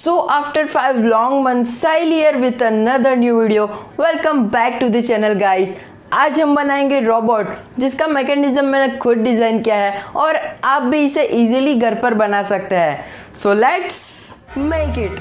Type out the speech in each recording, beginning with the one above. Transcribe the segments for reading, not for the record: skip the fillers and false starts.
So after 5 long months, Sahil here with another new video. Welcome back to the channel guys. आज हम बनाएंगे robot जिसका mechanism मैंने खुद डिज़ाइन किया है और आप भी इसे इजीली घर पर बना सकते हैं. So let's make it.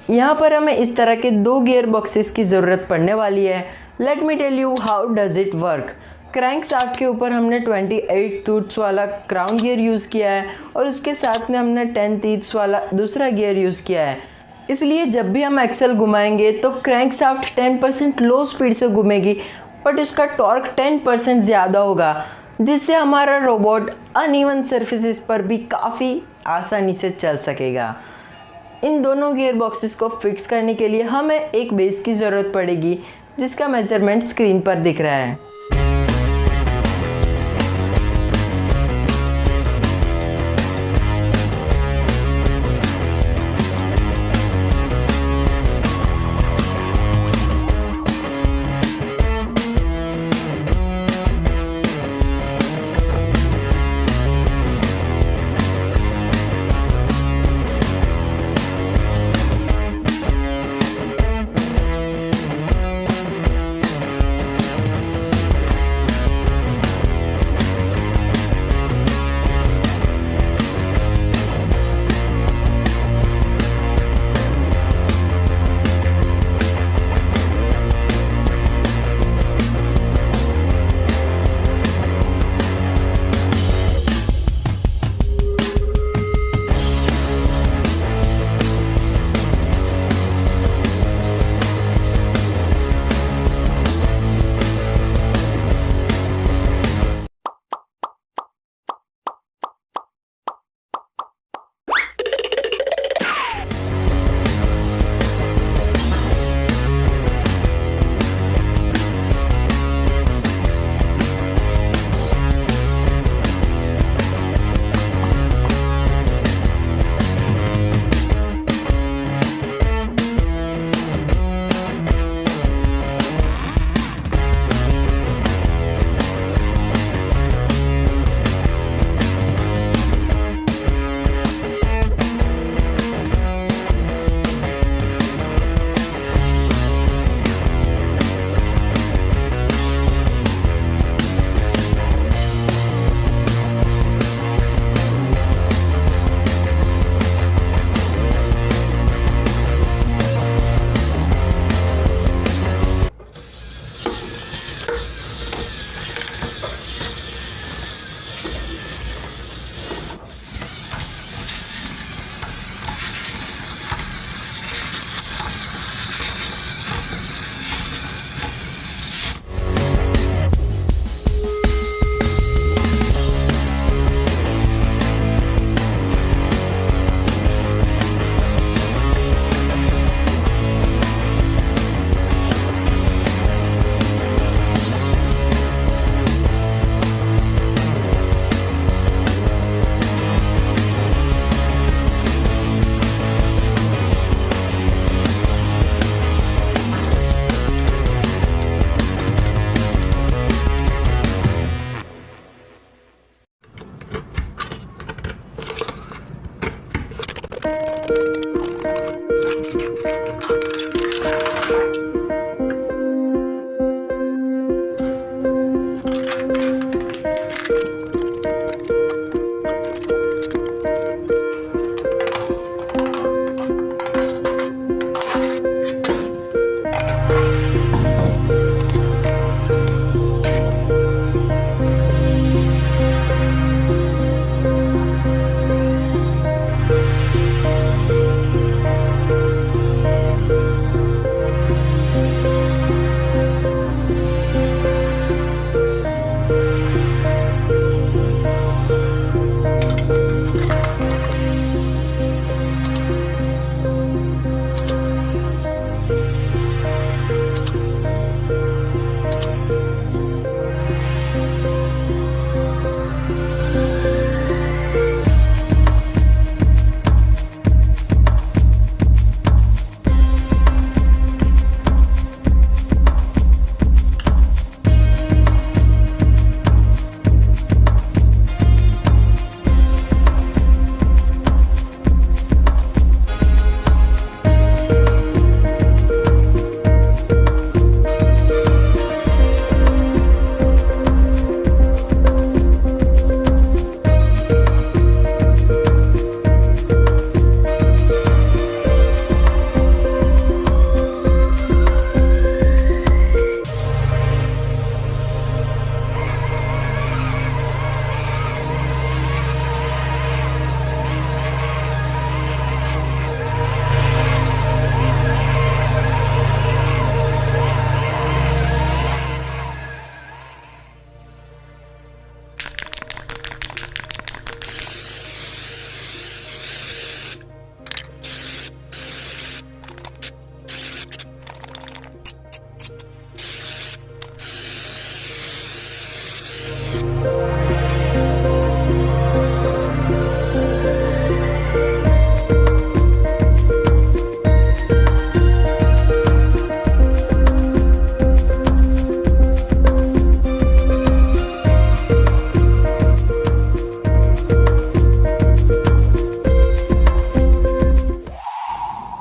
यहाँ पर हमें इस तरह के 2 गियर बॉक्सेस की ज़रूरत पड़ने वाली है. Let me tell you how does it work. Crankshaft के ऊपर हमने 28 टूथ्स वाला क्राउन गियर यूज़ किया है और उसके साथ में हमने 10 टीथ्स वाला दूसरा गियर यूज़ किया है. इसलिए जब भी हम एक्सेल घुमाएंगे तो क्रैंक शाफ्ट 10% लो स्पीड से घूमेगी बट उसका टॉर्क 10% ज़्यादा होगा, जिससे हमारा रोबोट अनइवन सरफेसेस पर भी काफ़ी आसानी से चल सकेगा. इन दोनों गियर बॉक्सेस को फिक्स करने के लिए हमें एक बेस की ज़रूरत पड़ेगी जिसका मेजरमेंट स्क्रीन पर दिख रहा है.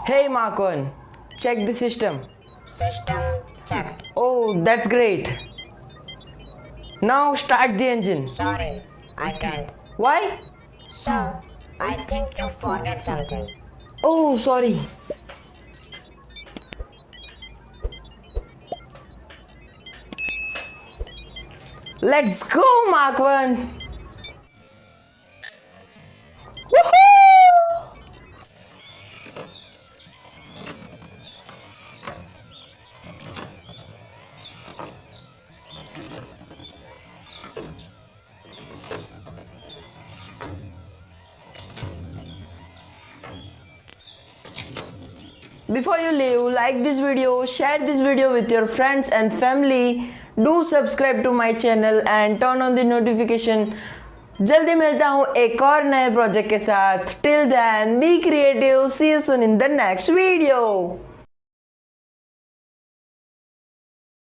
Hey Marcon, check the system. System checked. Oh, that's great. Now start the engine. Sorry, I can't. Why? So, I think you forget something. Oh, sorry. Let's go, Marcon. Woohoo! Before you leave, like this video, share this video with your friends and family. Do subscribe to my channel and turn on the notification. जल्दी मिलता हूँ एक और नए project के साथ. Till then, be creative. See you soon in the next video.